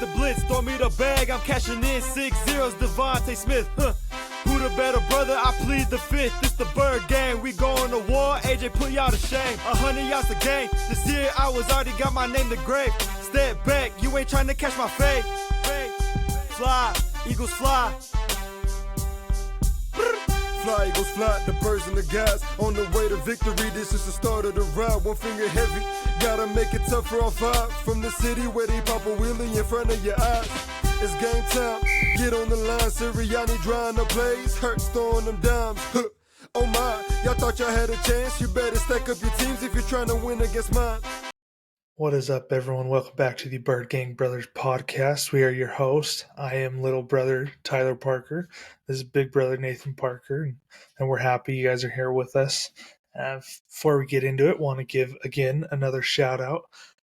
the blitz, throw me the bag, I'm cashing in 6-0's Devontae Smith. Who the better brother? I plead the fifth. It's the Bird Gang. We going to war. AJ put y'all to shame. 100 yards a game. This year I was already got my name to grave. Step back. You ain't trying to catch my fade. Fly. Eagles fly. Fly, Eagles fly, the birds and the guys on the way to victory. This is the start of the ride, one finger heavy. Gotta make it tough for all five. From the city where they pop a wheelie in front of your eyes. It's game time, get on the line. Sirianni drawing the plays, Hurts throwing them dimes. Oh my, y'all thought y'all had a chance. You better stack up your teams if you're trying to win against mine. What is up, everyone? Welcome back to the Bird Gang Brothers podcast. We are your hosts. I am little brother Tyler Parker. This is big brother Nathan Parker, and we're happy you guys are here with us. Before we get into it, want to give, again, another shout out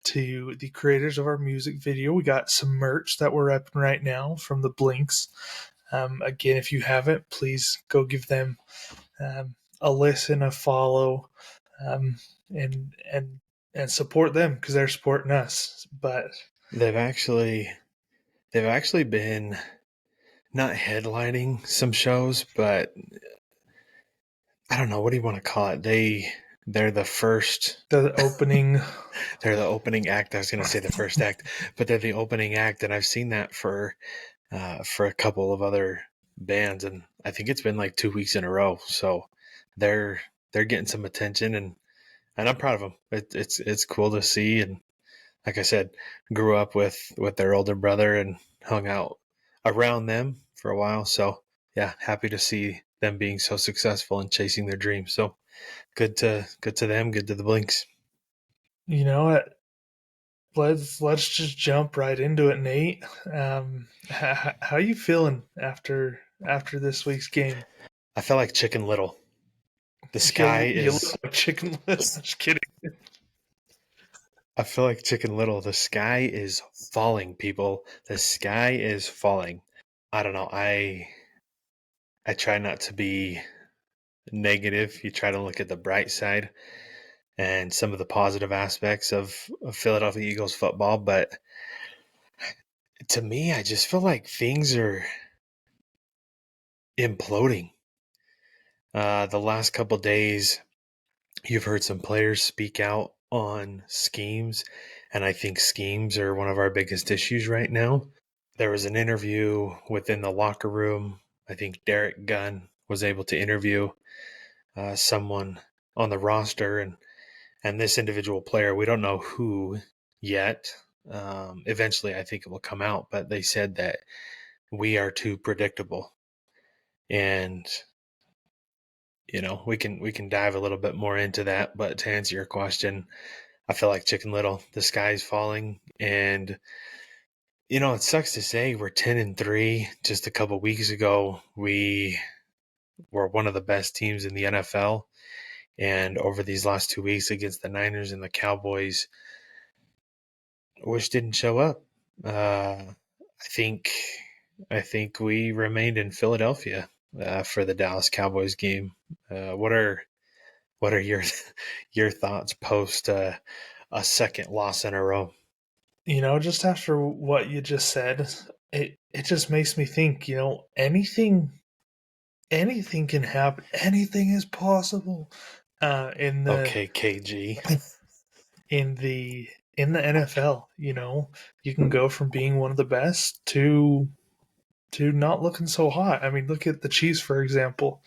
to the creators of our music video. We got some merch that we're repping right now from the Blinks. Again, if you haven't, please go give them a listen, a follow, and support them because they're supporting us. But they've actually been not headlining some shows, but I don't know, what do you want to call it? They're the opening. They're the opening act. I was going to say the first act, but they're the opening act, and I've seen that for a couple of other bands, and I think it's been like 2 weeks in a row. So they're getting some attention, and I'm proud of them. It's cool to see, and like I said, grew up with their older brother and hung out around them for a while. So yeah, happy to see them being so successful and chasing their dreams. So good to them, good to the Blinks. You know what? Let's just jump right into it, Nate. How you feeling after this week's game? I felt like Chicken Little. The sky you is look like Chicken Little. Just kidding. I feel like Chicken Little. The sky is falling, people. The sky is falling. I don't know. I try not to be negative. You try to look at the bright side and some of the positive aspects of Philadelphia Eagles football. But to me, I just feel like things are imploding. The last couple days, you've heard some players speak out on schemes, and I think schemes are one of our biggest issues right now. There was an interview within the locker room. I think Derek Gunn was able to interview someone on the roster, and this individual player, we don't know who yet. Eventually, I think it will come out, but they said that we are too predictable. And you know, we can dive a little bit more into that, but to answer your question, I feel like Chicken Little. The sky's falling, and you know, it sucks to say we're 10-3. Just a couple weeks ago, we were one of the best teams in the NFL, and over these last 2 weeks against the Niners and the Cowboys, which didn't show up. I think we remained in Philadelphia for the Dallas Cowboys game. What are your thoughts post a second loss in a row? You know, just after what you just said, it just makes me think, you know, anything can happen. Anything is possible. Okay, KG. In the NFL, you know, you can go from being one of the best to not looking so hot. I mean, look at the Chiefs, for example.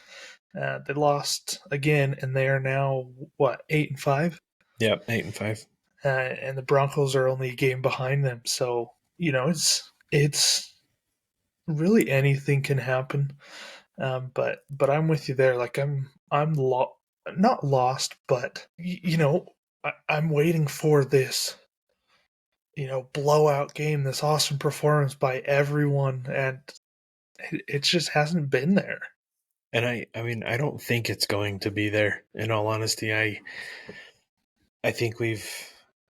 They lost again, and they are now, 8-5? Yep, 8-5. And the Broncos are only a game behind them. So, you know, it's really anything can happen. But I'm with you there. Like I'm not lost, but you know, I'm waiting for this, you know, blowout game, this awesome performance by everyone, and it just hasn't been there. And I mean, I don't think it's going to be there. In all honesty, I think we've,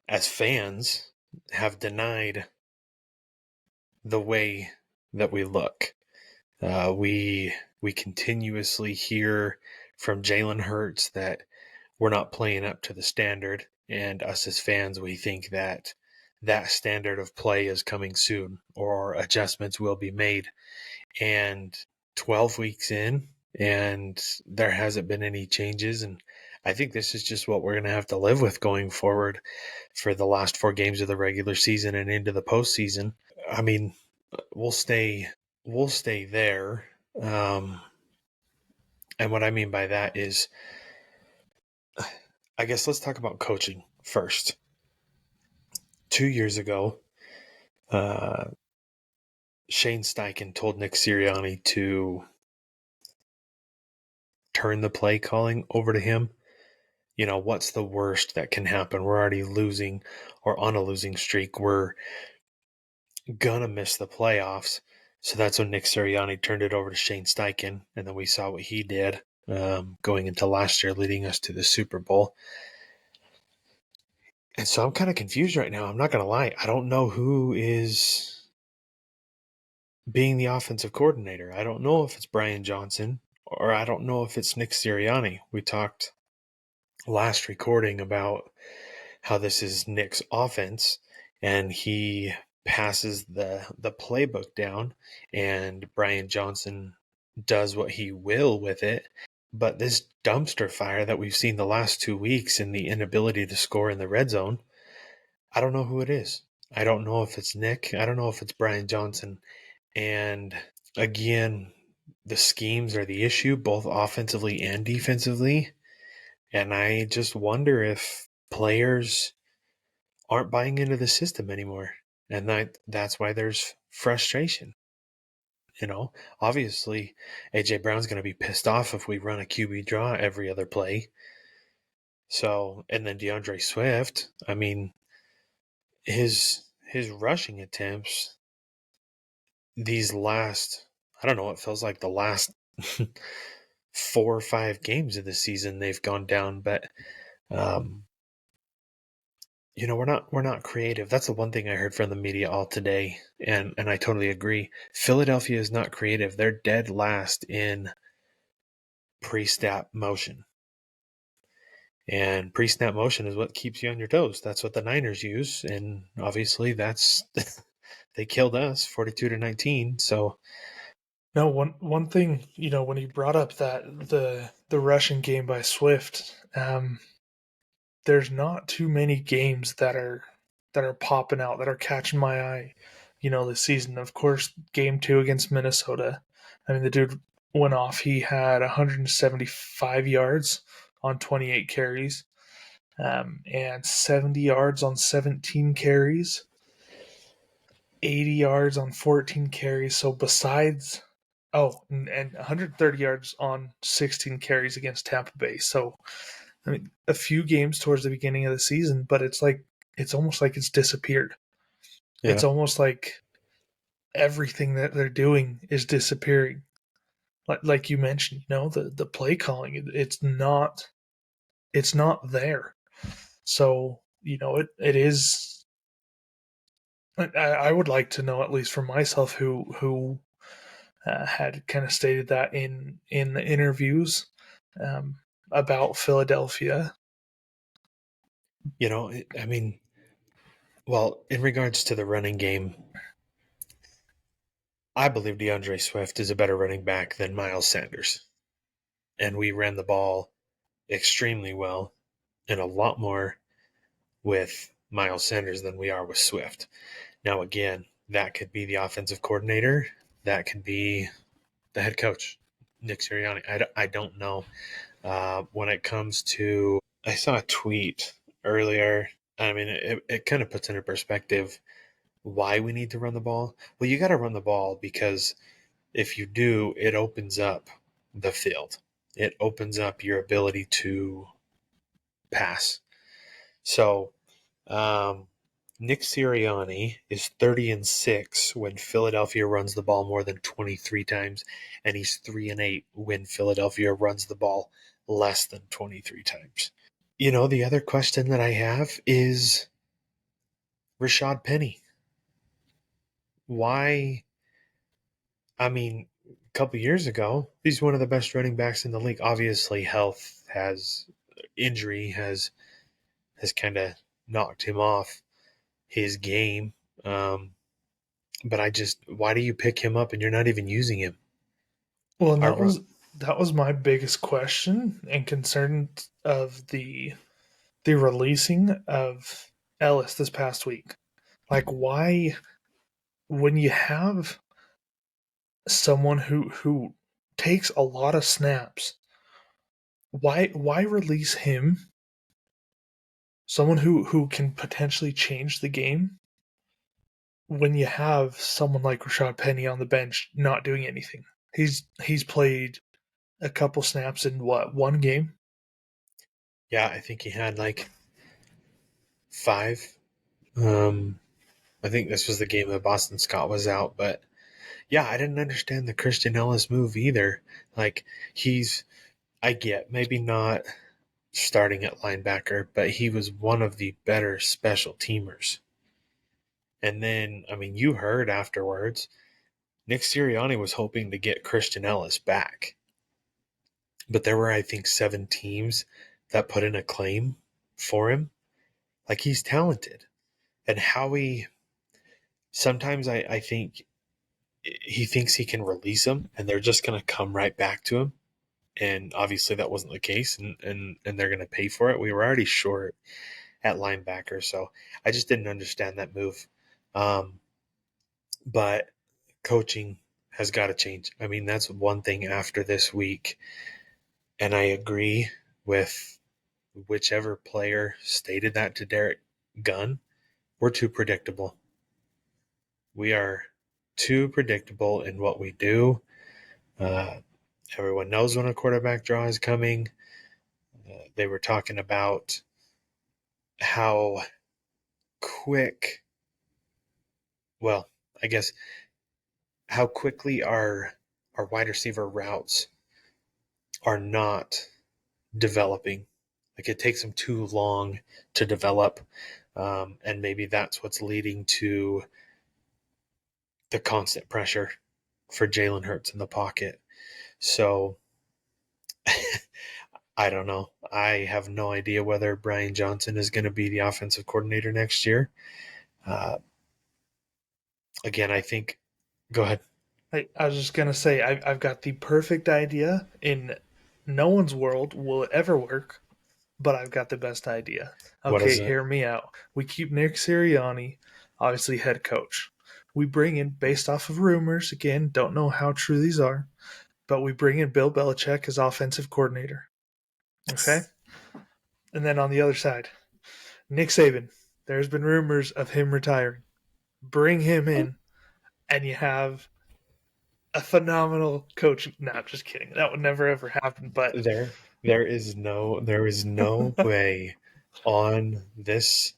as fans, have denied the way that we look. We continuously hear from Jalen Hurts that we're not playing up to the standard, and us as fans, we think that that standard of play is coming soon or adjustments will be made. And 12 weeks in, and there hasn't been any changes. And I think this is just what we're going to have to live with going forward for the last 4 games of the regular season and into the postseason. I mean, we'll stay there. And what I mean by that is, I guess let's talk about coaching first. 2 years ago, Shane Steichen told Nick Sirianni to turn the play calling over to him. What's the worst that can happen? We're already losing or on a losing streak. We're gonna miss the playoffs. So that's when Nick Sirianni turned it over to Shane Steichen, and then we saw what he did going into last year, leading us to the Super Bowl. And so I'm kind of confused right now. I'm not going to lie. I don't know who is being the offensive coordinator. I don't know if it's Brian Johnson or I don't know if it's Nick Sirianni. We talked last recording about how this is Nick's offense and he passes the playbook down and Brian Johnson does what he will with it. But this dumpster fire that we've seen the last 2 weeks and the inability to score in the red zone, I don't know who it is. I don't know if it's Nick. I don't know if it's Brian Johnson. And again, the schemes are the issue, both offensively and defensively. And I just wonder if players aren't buying into the system anymore. And that's why there's frustration. Obviously, AJ Brown's going to be pissed off if we run a QB draw every other play. So, and then DeAndre Swift, I mean, his rushing attempts these last, I don't know, it feels like the last 4 or 5 games of the season they've gone down, but we're not creative. That's the one thing I heard from the media all today, and I totally agree. Philadelphia is not creative. They're dead last in pre-snap motion. And pre-snap motion is what keeps you on your toes. That's what the Niners use, and obviously that's they killed us 42-19. So No, one thing, when you brought up that the rushing game by Swift, there's not too many games that are popping out, that are catching my eye, this season. Of course, game 2 against Minnesota. I mean, the dude went off. He had 175 yards on 28 carries, and 70 yards on 17 carries, 80 yards on 14 carries. So besides, and 130 yards on 16 carries against Tampa Bay. So, I mean, a few games towards the beginning of the season, but it's almost like it's disappeared. yeah. It's almost like everything that they're doing is disappearing. Like you mentioned, the play calling, it's not there. So, it is. I would like to know, at least for myself, who had kind of stated that in the interviews about Philadelphia. I mean, well, in regards to the running game, I believe DeAndre Swift is a better running back than Miles Sanders. And we ran the ball extremely well and a lot more with Miles Sanders than we are with Swift. Now, again, that could be the offensive coordinator. That could be the head coach, Nick Sirianni. I don't know. When it comes to, I saw a tweet earlier. I mean, it kind of puts into perspective why we need to run the ball. Well, you got to run the ball because if you do, it opens up the field. It opens up your ability to pass. So, Nick Sirianni is 30-6 when Philadelphia runs the ball more than 23 times, and he's 3-8 when Philadelphia runs the ball less than 23 times. The other question that I have is Rashad Penny. Why? I mean, a couple years ago, he's one of the best running backs in the league. Obviously, injury has kind of knocked him off. his game. But why do you pick him up and you're not even using him? Well, and Our, that was my biggest question and concern of the releasing of Ellis this past week. Like, why, when you have someone who takes a lot of snaps, why release him? Someone who can potentially change the game when you have someone like Rashad Penny on the bench not doing anything. He's played a couple snaps in one game? yeah, I think he had like 5. Um, I think this was the game that Boston Scott was out, but yeah, I didn't understand the Christian Ellis move either. Like I get maybe not starting at linebacker, but he was one of the better special teamers. And then, I mean, you heard afterwards, Nick Sirianni was hoping to get Christian Ellis back. But there were, I think, 7 teams that put in a claim for him. Like, he's talented. And sometimes I think he thinks he can release them and they're just going to come right back to him. And obviously that wasn't the case, and they're going to pay for it. We were already short at linebacker, so I just didn't understand that move. But coaching has got to change. I mean, that's one thing after this week, and I agree with whichever player stated that to Derek Gunn. We're too predictable. We are too predictable in what we do. Uh, everyone knows when a quarterback draw is coming. They were talking about how quick, well, I guess how quickly our wide receiver routes are not developing. Like it takes them too long to develop, and maybe that's what's leading to the constant pressure for Jalen Hurts in the pocket. So I don't know. I have no idea whether Brian Johnson is going to be the offensive coordinator next year. Uh, Again, I think. Go ahead. I was just gonna say I've got the perfect idea. In no one's world will it ever work, but I've got the best idea. What is Okay, it? hear me out. We keep Nick Sirianni, obviously head coach. We bring in, based off of rumors, again, don't know how true these are, but we bring in Bill Belichick as offensive coordinator. Okay? And then on the other side, Nick Saban. There's been rumors of him retiring. Bring him in, and you have a phenomenal coach. No, I'm just kidding. That would never ever happen. But There is no way on this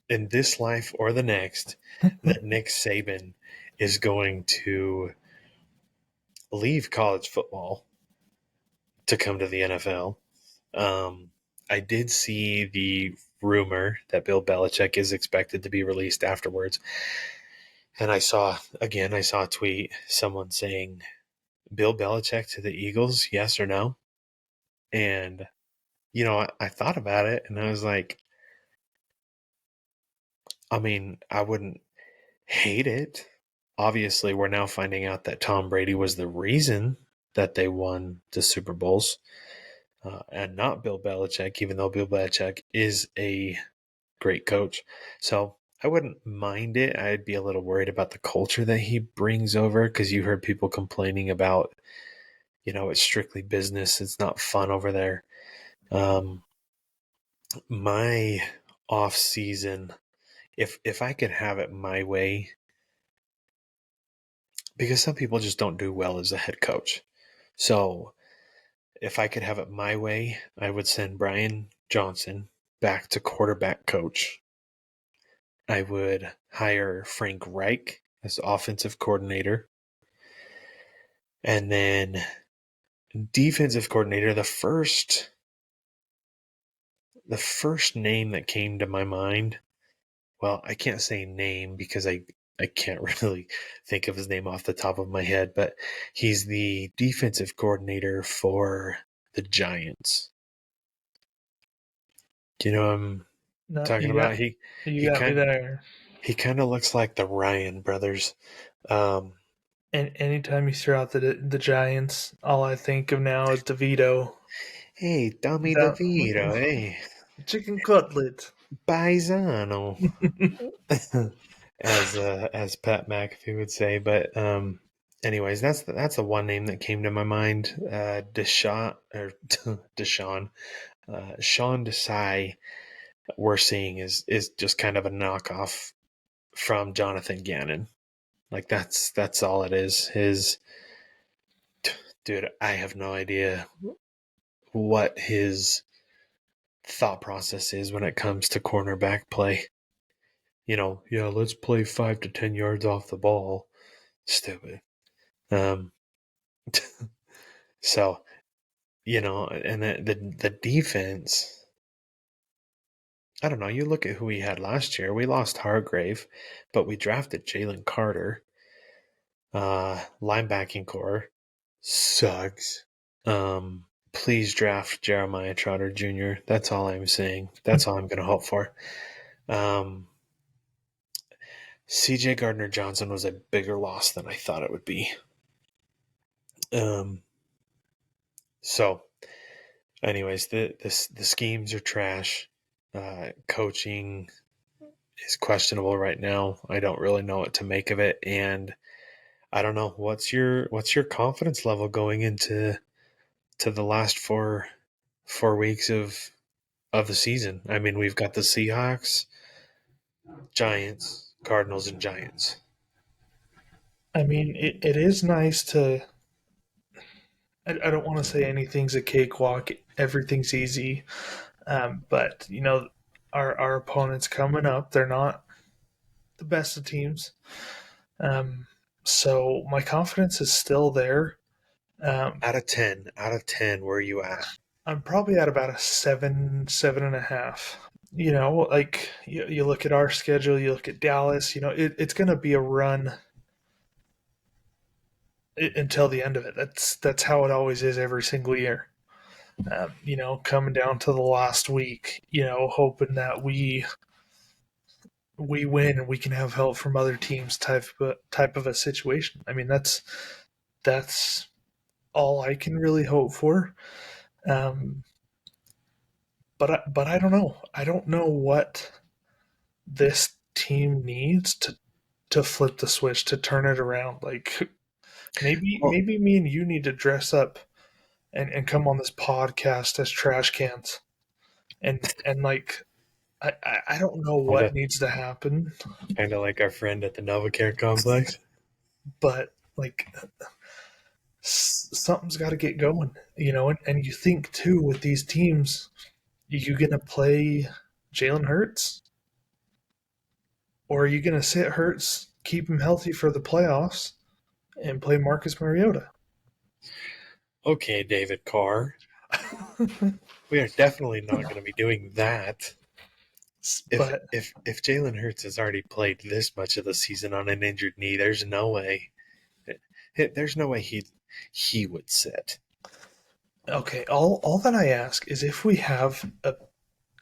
in this life or the next that Nick Saban is going to leave college football to come to the NFL. I did see the rumor that Bill Belichick is expected to be released afterwards. And I saw a tweet, someone saying, Bill Belichick to the Eagles, yes or no? And, I thought about it and I was like, I mean, I wouldn't hate it. Obviously, we're now finding out that Tom Brady was the reason that they won the Super Bowls, and not Bill Belichick, even though Bill Belichick is a great coach. So I wouldn't mind it. I'd be a little worried about the culture that he brings over because you heard people complaining about, it's strictly business. It's not fun over there. Um, my off season, if I could have it my way, because some people just don't do well as a head coach. So if I could have it my way, I would send Brian Johnson back to quarterback coach. I would hire Frank Reich as offensive coordinator. And then defensive coordinator, the first name that came to my mind, well, I can't say name because I can't really think of his name off the top of my head, but he's the defensive coordinator for the Giants. Do you know him? No, Talking about you he got me kind there. he kind of looks like the Ryan brothers. Um, And anytime you throw out the Giants, all I think of now is DeVito. hey, Tommy That DeVito, hey, chicken cutlet. paisano, as Pat McAfee would say. But anyways, that's the one name that came to my mind. Deshaun or Deshaun, Sean Desai. We're seeing is just kind of a knockoff from Jonathan Gannon. Like that's all it is. His dude, I have no idea what his thought process is when it comes to cornerback play. Yeah, let's play 5 to 10 yards off the ball. Stupid. Um, so and the defense. I don't know. You look at who we had last year. We lost Hargrave, but we drafted Jalen Carter. Linebacking core sucks. Please draft Jeremiah Trotter Jr. That's all I'm saying. That's all I'm going to hope for. Um, CJ Gardner Johnson was a bigger loss than I thought it would be. Um, so, anyways, the schemes are trash. Coaching is questionable right now. I don't really know what to make of it, and I don't know what's your confidence level going into the last four weeks of the season. I mean, we've got the Seahawks, Giants, Cardinals, and Giants. I mean, it is nice to. I don't want to say anything's a cakewalk, everything's easy, but our opponents coming up, they're not the best of teams. Um, so my confidence is still there. Um, Out of ten, where are you at? I'm probably at about a 7.5. Like you look at our schedule, you look at Dallas. It's going to be a run until the end of it. That's how it always is every single year. Coming down to the last week, hoping that we win and we can have help from other teams type of a situation. I mean, that's all I can really hope for. Um, but I don't know. I don't know what this team needs to flip the switch, to turn it around. Like Well, maybe me and you need to dress up and come on this podcast as trash cans, and like I don't know kind what of needs to happen, like our friend at the NovaCare complex. but like something's got to get going, and you think too with these teams, you gonna play Jalen Hurts, or are you gonna sit Hurts, keep him healthy for the playoffs, and play Marcus Mariota? Okay, David Carr, we are definitely not going to be doing that. If but if if Jalen Hurts has already played this much of the season on an injured knee, there's no way. There's no way he would sit. okay, all that I ask is if we have a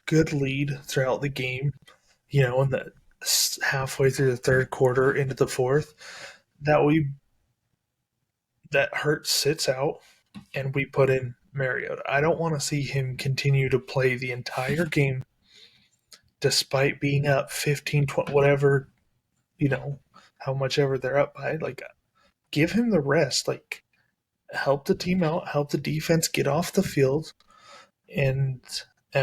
good lead throughout the game, in the halfway through the third quarter into the fourth, that that Hurts sits out and we put in Mariota. I don't want to see him continue to play the entire game despite being up 15, 20, whatever, how much ever they're up by. Like, give him the rest. Like, help the team out, help the defense get off the field, and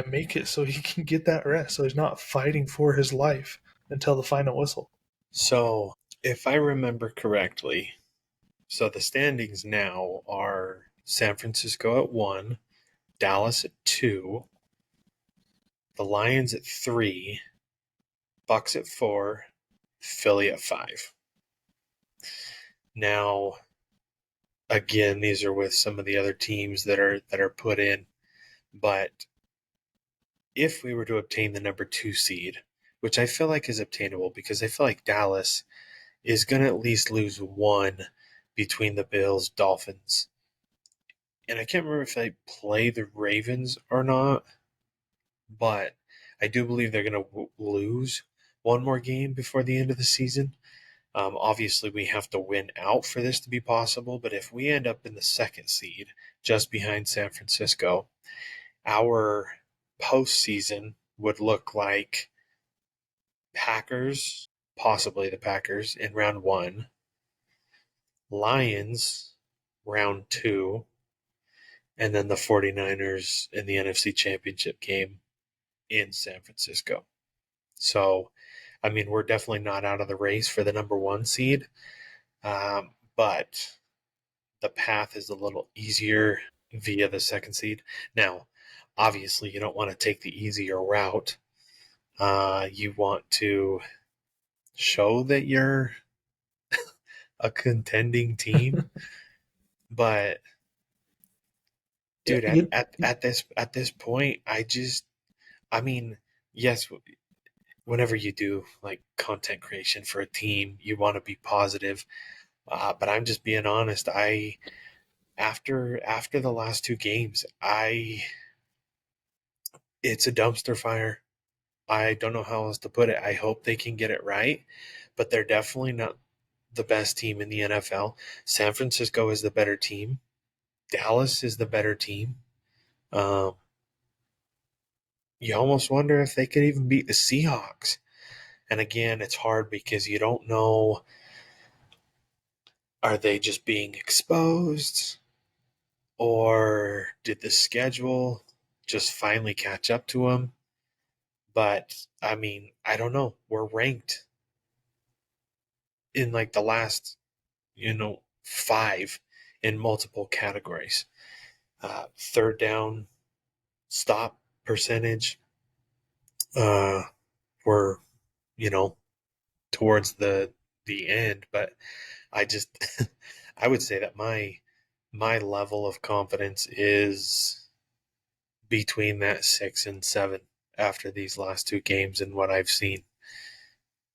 make it so he can get that rest, so he's not fighting for his life until the final whistle. So, if I remember correctly, so the standings now are San Francisco at 1, Dallas at 2, the Lions at 3, Bucks at 4, Philly at 5. Now, again, these are with some of the other teams that are put in, but if we were to obtain the number 2 seed, which I feel like is obtainable because I feel like Dallas is going to at least lose one between the Bills, Dolphins, and I can't remember if they play the Ravens or not, but I do believe they're going to lose one more game before the end of the season. Obviously, we have to win out for this to be possible, but if we end up in the second seed, just behind San Francisco, our postseason would look like Packers, possibly the Packers in round one, Lions round two, and then the 49ers in the NFC Championship game in San Francisco. So, I mean, we're definitely not out of the race for the number one seed, but the path is a little easier via the second seed. Now, obviously, you don't want to take the easier route. You want to show that you're a contending team, but Yeah, dude, at this point, I mean, yes, whenever you do like content creation for a team, you want to be positive. But I'm just being honest. I after the last two games, I it's a dumpster fire. I don't know how else to put it. I hope they can get it right, but they're definitely not the best team in the NFL. San Francisco is the better team. Dallas is the better team. Um, you almost wonder if they could even beat the Seahawks. And again, it's hard because you don't know, are they just being exposed? Or did the schedule just finally catch up to them? But I mean, I don't know. We're ranked in like the last, five in multiple categories. Third down stop percentage. Uh, we're, you know, towards the end, but I just I would say that my level of confidence is between that 6 and 7 after these last two games and what I've seen.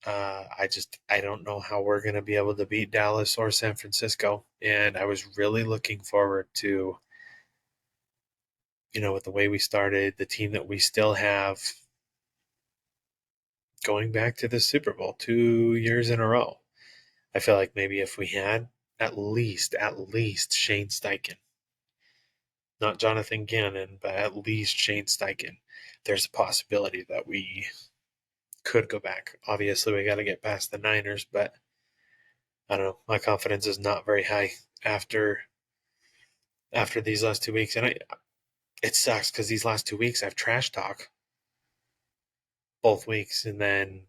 I don't know how we're going to be able to beat Dallas or San Francisco, and I was really looking forward to, with the way we started, the team that we still have, going back to the Super Bowl 2 years in a row. I feel like maybe if we had at least Shane Steichen, not Jonathan Gannon, but at least Shane Steichen, there's a possibility that we could go back. Obviously, we got to get past the Niners, but I don't know. My confidence is not very high after these last 2 weeks, and it sucks because these last 2 weeks I've trash talk both weeks, and then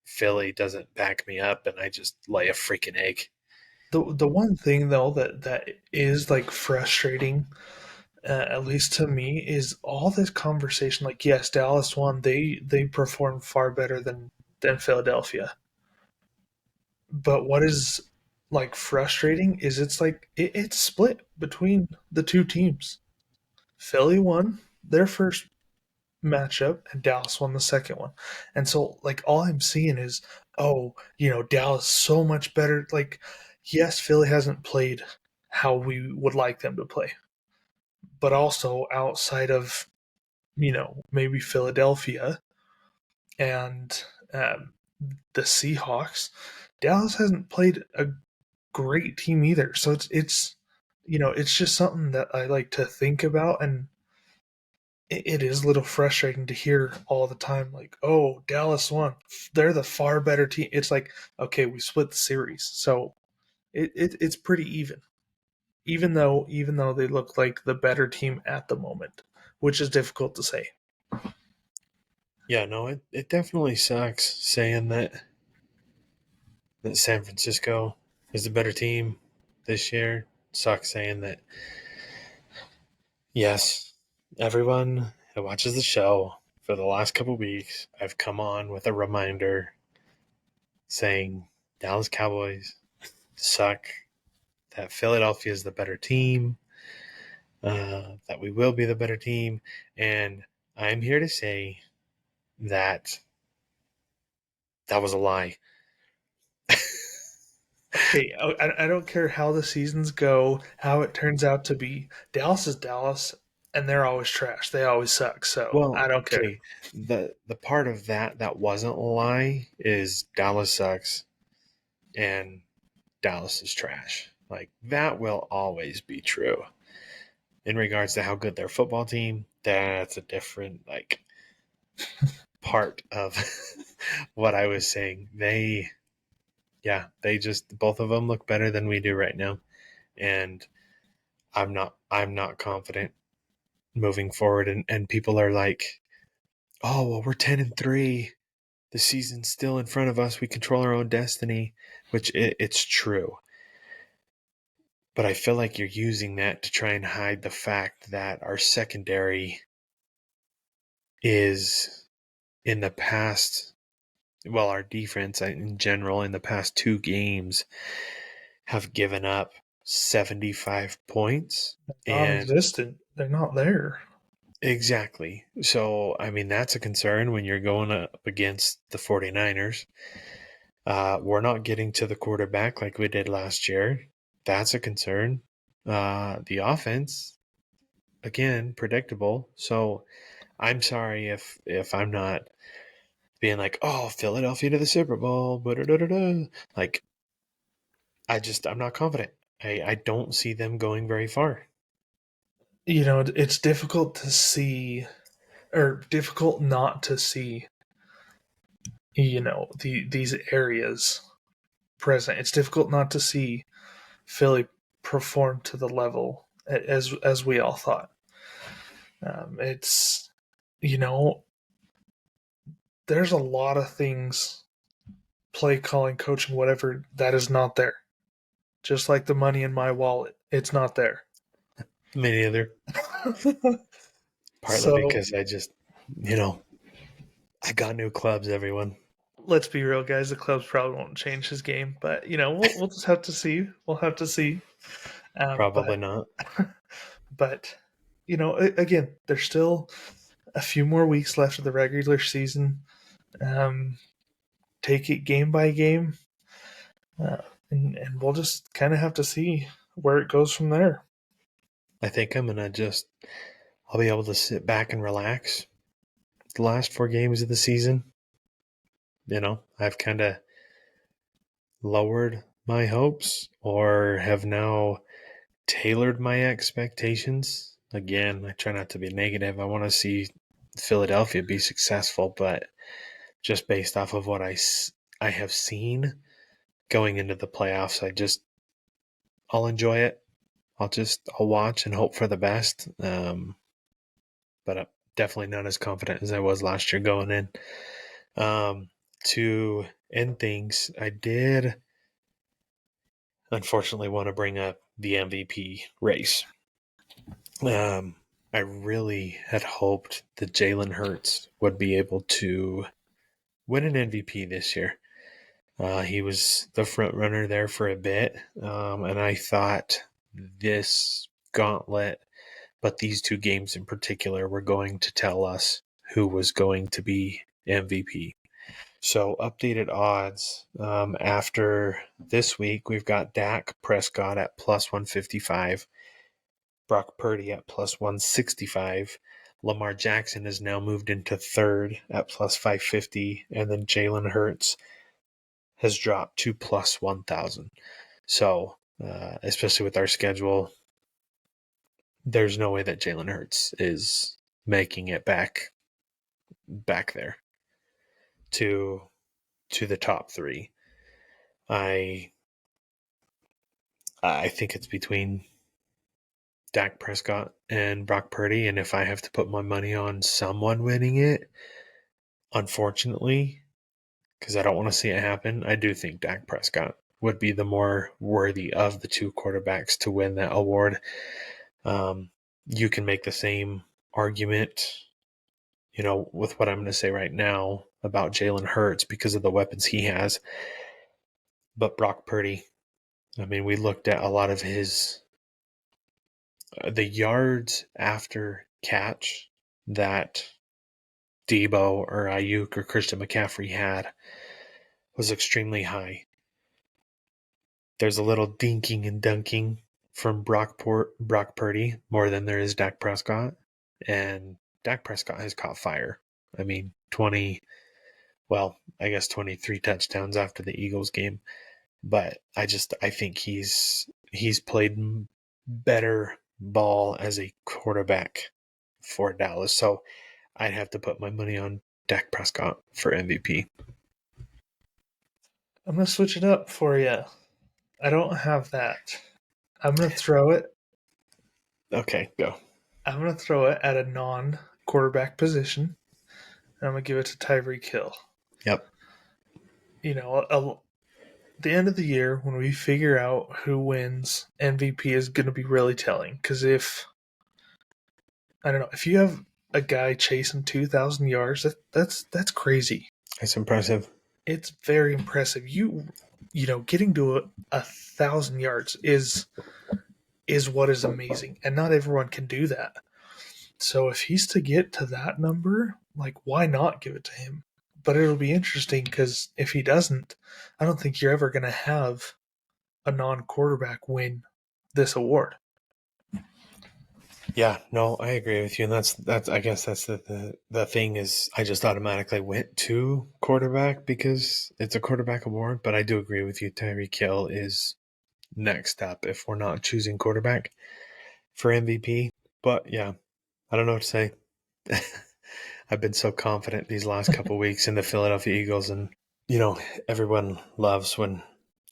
Philly doesn't back me up, and I just lay a freaking egg. the one thing though that is like frustrating, at least to me, is all this conversation. Like, yes, Dallas won. They performed far better than Philadelphia. But what is like frustrating is it's like it's split between the two teams. Philly won their first matchup and Dallas won the second one. And so like all I'm seeing is, oh, Dallas so much better. Like, yes, Philly hasn't played how we would like them to play. But also outside of, maybe Philadelphia and the Seahawks, Dallas hasn't played a great team either. So it's just something that I like to think about, and it is a little frustrating to hear all the time, like, oh, Dallas won. They're the far better team. It's like, okay, we split the series, so it's pretty even though they look like the better team at the moment, which is difficult to say. Yeah, no, it definitely sucks saying that San Francisco is the better team this year. It sucks saying that, yes, everyone who watches the show for the last couple weeks, I've come on with a reminder saying Dallas Cowboys suck, that Philadelphia is the better team, that we will be the better team. And I'm here to say that that was a lie. Hey, I don't care how the seasons go, how it turns out to be. Dallas is Dallas. and they're always trash. They always suck. So Well, I don't care. okay, the part of that wasn't a lie is Dallas sucks and Dallas is trash. Like that will always be true. In regards to how good their football team, that's a different part of what I was saying. They just both of them look better than we do right now, and I'm not confident moving forward. And people are like, oh well, we're 10-3. The season's still in front of us. We control our own destiny, which it's true. But I feel like you're using that to try and hide the fact that our secondary is in the past, well, our defense in general in the past 2 games have given up 75 points. And Non-existent. They're not there. exactly. So, I mean, that's a concern when you're going up against the 49ers. We're not getting to the quarterback like we did last year. That's a concern. The offense, again, predictable. So I'm sorry if I'm not being like, oh, Philadelphia to the Super Bowl. Ba-da-da-da-da. Like, I'm not confident. I don't see them going very far. It's difficult to see, or difficult not to see, these areas present. It's difficult not to see Philly perform to the level as we all thought. It's you know there's a lot of things, play calling, coaching, whatever, that is not there. Just like the money in my wallet, it's not there. Me neither. Partly So because I got new clubs, everyone. let's be real, guys. The clubs probably won't change his game, but we'll just have to see. We'll have to see. Probably not. But again, there's still a few more weeks left of the regular season. Um, take it game by game, uh, and we'll just kind of have to see where it goes from there. I think I'll be able to sit back and relax the last 4 games of the season. I've kind of lowered my hopes or have now tailored my expectations. Again, I try not to be negative. I want to see Philadelphia be successful, but just based off of what I have seen going into the playoffs, I'll enjoy it. I'll watch and hope for the best. But I'm definitely not as confident as I was last year going in. To end things, I did unfortunately want to bring up the MVP race. I really had hoped that Jalen Hurts would be able to win an MVP this year. He was the front runner there for a bit, and I thought this gauntlet, but these 2 games in particular, were going to tell us who was going to be MVP. So, updated odds after this week, we've got Dak Prescott at plus 155, Brock Purdy at plus 165. Lamar Jackson has now moved into third at plus 550, and then Jalen Hurts has dropped to plus 1,000. So, especially with our schedule, there's no way that Jalen Hurts is making it back there to the top 3. I think it's between Dak Prescott and Brock Purdy, and if I have to put my money on someone winning it, unfortunately, because I don't want to see it happen, I do think Dak Prescott would be the more worthy of the 2 quarterbacks to win that award. You can make the same argument, with what I'm going to say right now about Jalen Hurts because of the weapons he has. But Brock Purdy, I mean, we looked at a lot of the yards after catch that Debo or Ayuk or Christian McCaffrey had was extremely high. There's a little dinking and dunking from Brock Purdy more than there is Dak Prescott. and Dak Prescott has caught fire. I mean, 23 touchdowns after the Eagles game. But I think he's played better ball as a quarterback for Dallas. So I'd have to put my money on Dak Prescott for MVP. I'm going to switch it up for you. I don't have that. I'm going to throw it. Okay, go. I'm going to throw it at a non-quarterback position. And I'm going to give it to Tyreek Hill. Yep. You know, the end of the year, when we figure out who wins, MVP is going to be really telling. Because if you have a guy chasing 2,000 yards, that's crazy. It's impressive. It's very impressive. You know, getting to 1,000 yards is what is amazing, and not everyone can do that. So if he's to get to that number, like, why not give it to him? But it'll be interesting because if he doesn't, I don't think you're ever going to have a non-quarterback win this award. Yeah, no, I agree with you, and that's I guess that's the thing is I just automatically went to quarterback because it's a quarterback award, but I do agree with you. Tyreek Hill is next up if we're not choosing quarterback for MVP. But yeah, I don't know what to say. I've been so confident these last couple weeks in the Philadelphia Eagles, and everyone loves when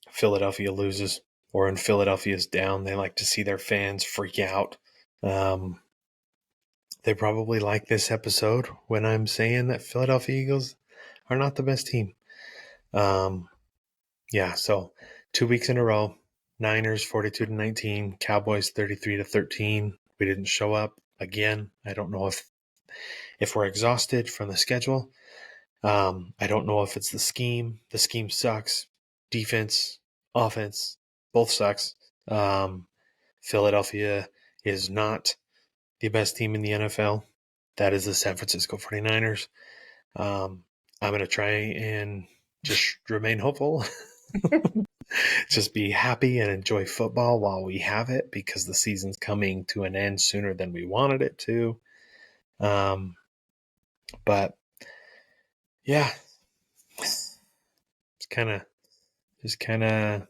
Philadelphia loses or when Philadelphia is down. They like to see their fans freak out. They probably like this episode when I'm saying that Philadelphia Eagles are not the best team. Yeah, so 2 weeks in a row, Niners 42-19, Cowboys 33-13. We didn't show up again. I don't know if we're exhausted from the schedule. I don't know if it's the scheme. The scheme sucks. Defense, offense, both sucks. Philadelphia is not the best team in the NFL. That is the San Francisco 49ers. I'm going to try and just remain hopeful. Just be happy and enjoy football while we have it, because the season's coming to an end sooner than we wanted it to. But yeah, it's kind of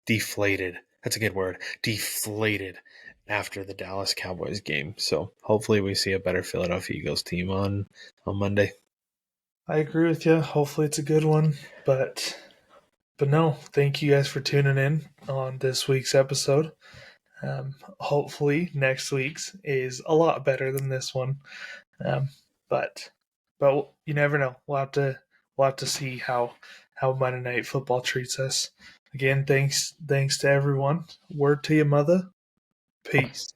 deflated. That's a good word. Deflated after the Dallas Cowboys game. So hopefully we see a better Philadelphia Eagles team on Monday. I agree with you. Hopefully it's a good one, but no, thank you guys for tuning in on this week's episode. Hopefully next week's is a lot better than this one. But you never know. We'll have to see how Monday Night Football treats us. Again, thanks to everyone. Word to your mother. Peace.